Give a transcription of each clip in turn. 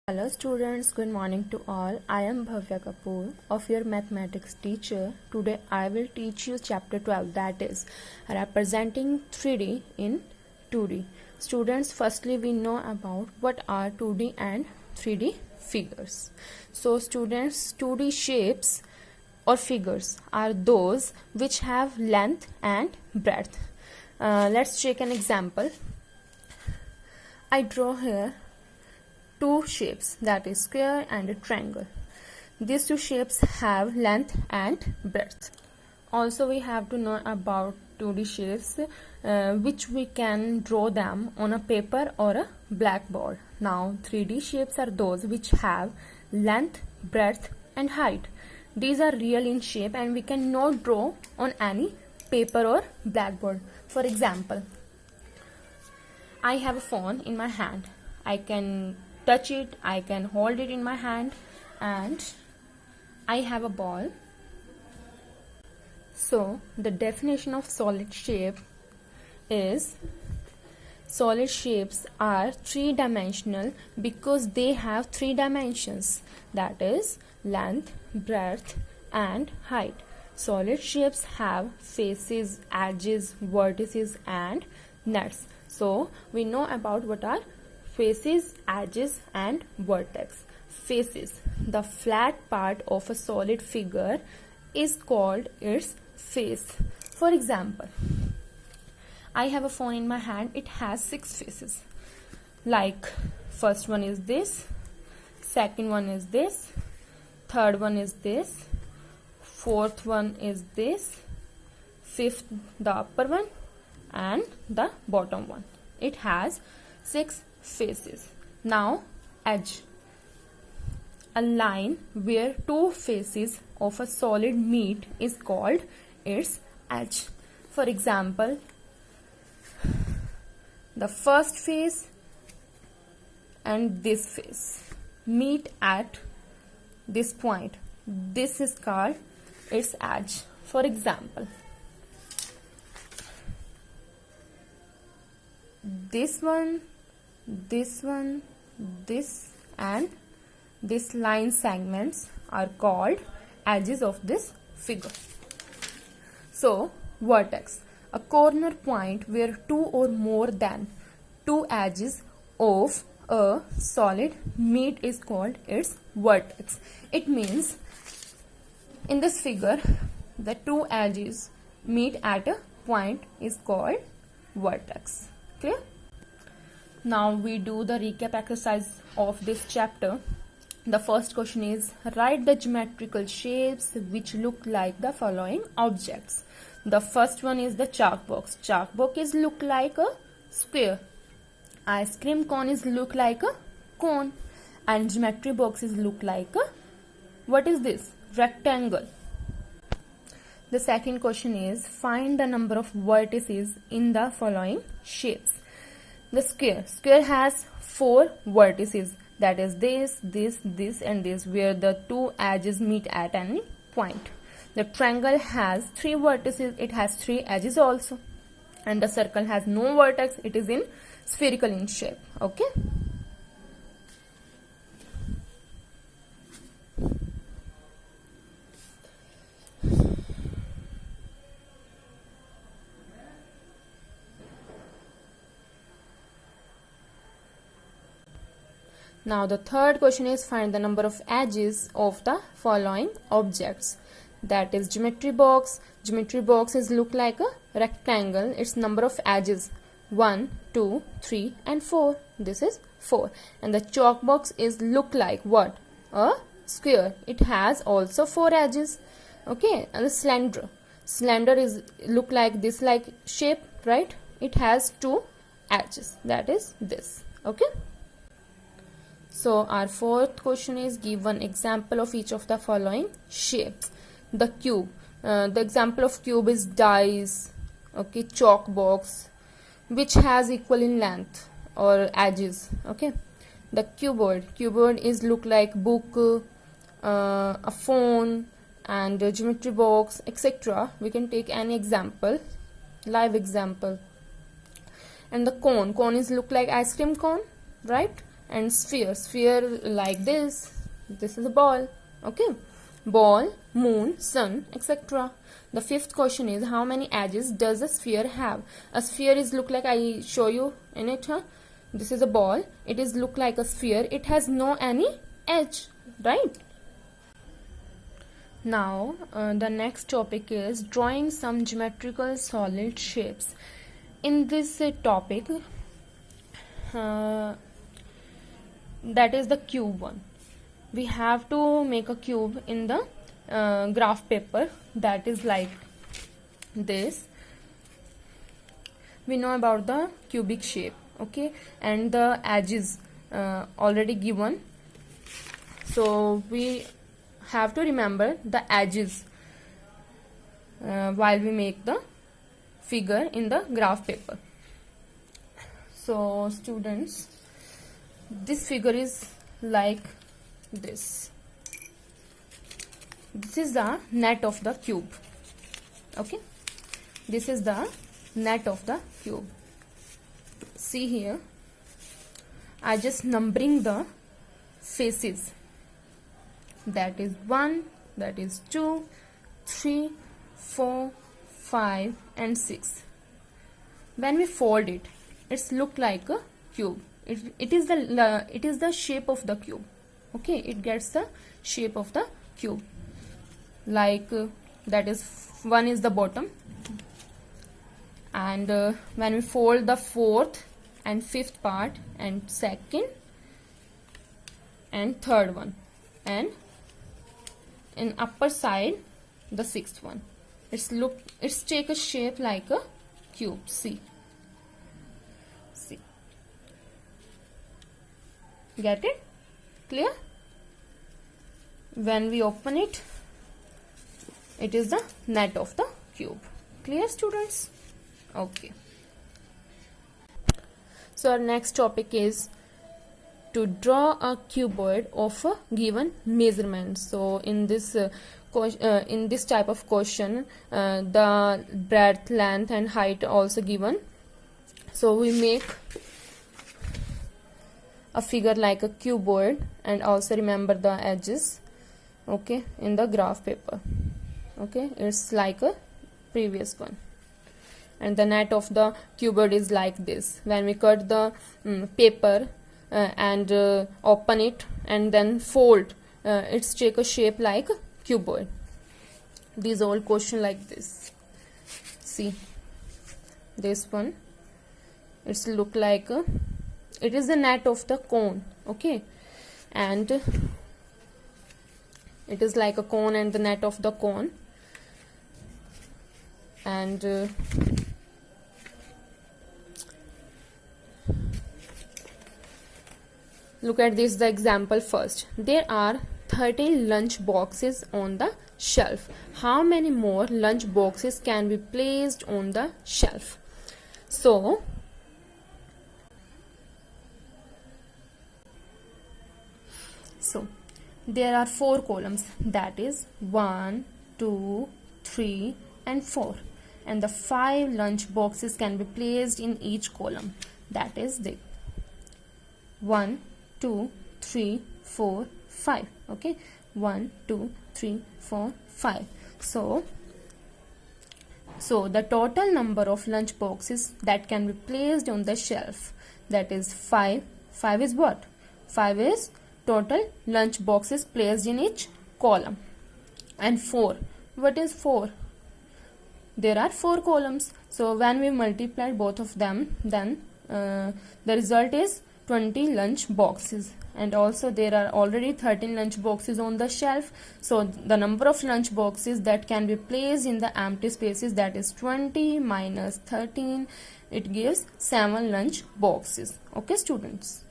Hello students, good morning to all. I am Bhavya Kapoor of your mathematics teacher. Today I will teach you chapter 12, that is representing 3D in 2D. Students, firstly we know about what are 2D and 3D figures. So students, 2D shapes or figures are those which have length and breadth. Let's take an example. I draw here two shapes, that is square and a triangle. These two shapes have length and breadth. Also we have to know about 2D shapes which we can draw them on a paper or a blackboard. Now 3D shapes are those which have length, breadth and height. These are real in shape and we cannot draw on any paper or blackboard. For example, I have a phone in my hand. I can touch it, I can hold it in my hand, and I have a ball. So the definition of solid shape is solid shapes are three-dimensional because they have three dimensions, that is length, breadth and height. Solid shapes have faces, edges, vertices and nuts. So we know about what are faces, edges and vertex. Faces, the flat part of a solid figure, is called its face. For example, I have a phone in my hand. It has 6 faces. Like first one is this, second one is this, third one is this, fourth one is this, fifth the upper one and the bottom one. It has 6 faces. Now edge, a line where two faces of a solid meet is called its edge. For example, the first face and this face meet at this point. This is called its edge. For example, this one, this and this line segments are called edges of this figure. So vertex, a corner point where two or more than two edges of a solid meet is called its vertex. It means in this figure the two edges meet at a point is called vertex. Clear? Now we do the recap exercise of this chapter. The first question is, write the geometrical shapes which look like the following objects. The first one is the chalk box. Chalk box is look like a square. Ice cream cone is look like a cone. And geometry box is look like a, what is this? Rectangle. The second question is, find the number of vertices in the following shapes. The square has 4 vertices, that is this and this, where the two edges meet at any point. The triangle has 3 vertices, it has 3 edges also, and the circle has no vertex, it is in spherical in shape. Okay. Now the third question is, find the number of edges of the following objects. That is geometry box. Geometry box is look like a rectangle. Its number of edges 1, 2, 3 and 4. This is 4. And the chalk box is look like what? A square. It has also 4 edges. Okay. And the slender is look like this, like shape, right? It has 2 edges. That is this. Okay. So our fourth question is, give one example of each of the following shapes. The cube. The example of cube is dice, okay, chalk box, which has equal in length or edges. Okay. The cuboid is look like book, a phone, and a geometry box, etc. We can take any example, live example. And the cone is look like ice cream cone, right? and sphere like this is a ball. Okay, ball, moon, sun, etc. The fifth question is, how many edges does a sphere have? A sphere is look like, I show you in it, huh? This is a ball, it is look like a sphere, it has no any edge, right? Now the next topic is drawing some geometrical solid shapes. In this topic, that is the cube one. We have to make a cube in the graph paper, that is like this. We know about the cubic shape, okay, and the edges already given, so we have to remember the edges while we make the figure in the graph paper. So students, this figure is like this. This is the net of the cube. Okay, this is the net of the cube. See here, I just numbering the faces. That is 1, that is 2, 3, 4, 5 and 6. When we fold it, it's look like a cube. It is the shape of the cube. Okay, it gets the shape of the cube. Like that is 1 is the bottom, and when we fold the fourth and fifth part and second and third one, and in upper side the sixth one, it's take a shape like a cube. See, get it? Clear? When we open it, it is the net of the cube. Clear, students? Okay, so our next topic is to draw a cuboid of a given measurement. So in this type of question, the breadth, length and height also given. So we make a figure like a cuboid and also remember the edges, okay, in the graph paper. Okay, it's like a previous one, and the net of the cuboid is like this. When we cut the paper and open it and then fold, it's take a shape like a cuboid. These all question like this. See, this one, it's look like it is the net of the cone. Okay, and it is like a cone and the net of the cone, and look at this, the example first. There are 13 lunch boxes on the shelf. How many more lunch boxes can be placed on the shelf? So there are 4 columns, that is 1, 2, 3 and 4, and the 5 lunch boxes can be placed in each column, that is the 1, 2, 3, 4, 5. Okay, 1, 2, 3, 4, 5. So the total number of lunch boxes that can be placed on the shelf, that is 5. 5 is what? 5 is total lunch boxes placed in each column. And 4, what is 4? There are 4 columns, so when we multiply both of them, then the result is 20 lunch boxes. And also there are already 13 lunch boxes on the shelf, so the number of lunch boxes that can be placed in the empty spaces, that is 20 minus 13, it gives 7 lunch boxes. Okay, students?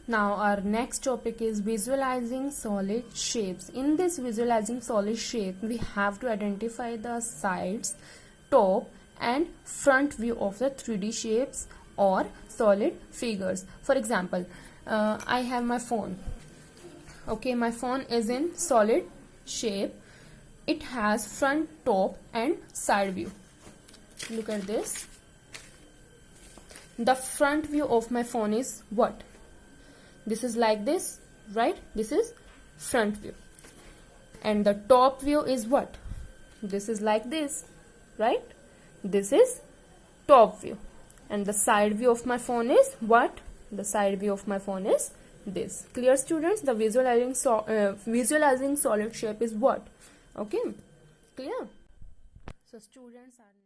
Now our next topic is visualizing solid shapes. In this visualizing solid shape, we have to identify the sides, top and front view of the 3D shapes or solid figures. For example, I have my phone. Okay, my phone is in solid shape. It has front, top and side view. Look at this. The front view of my phone is what? This is like this, right? This is front view. And the top view is what? This is like this, right? This is top view. And the side view of my phone is what? The side view of my phone is this. Clear, students? The visualizing solid shape is what? Okay, clear? So students are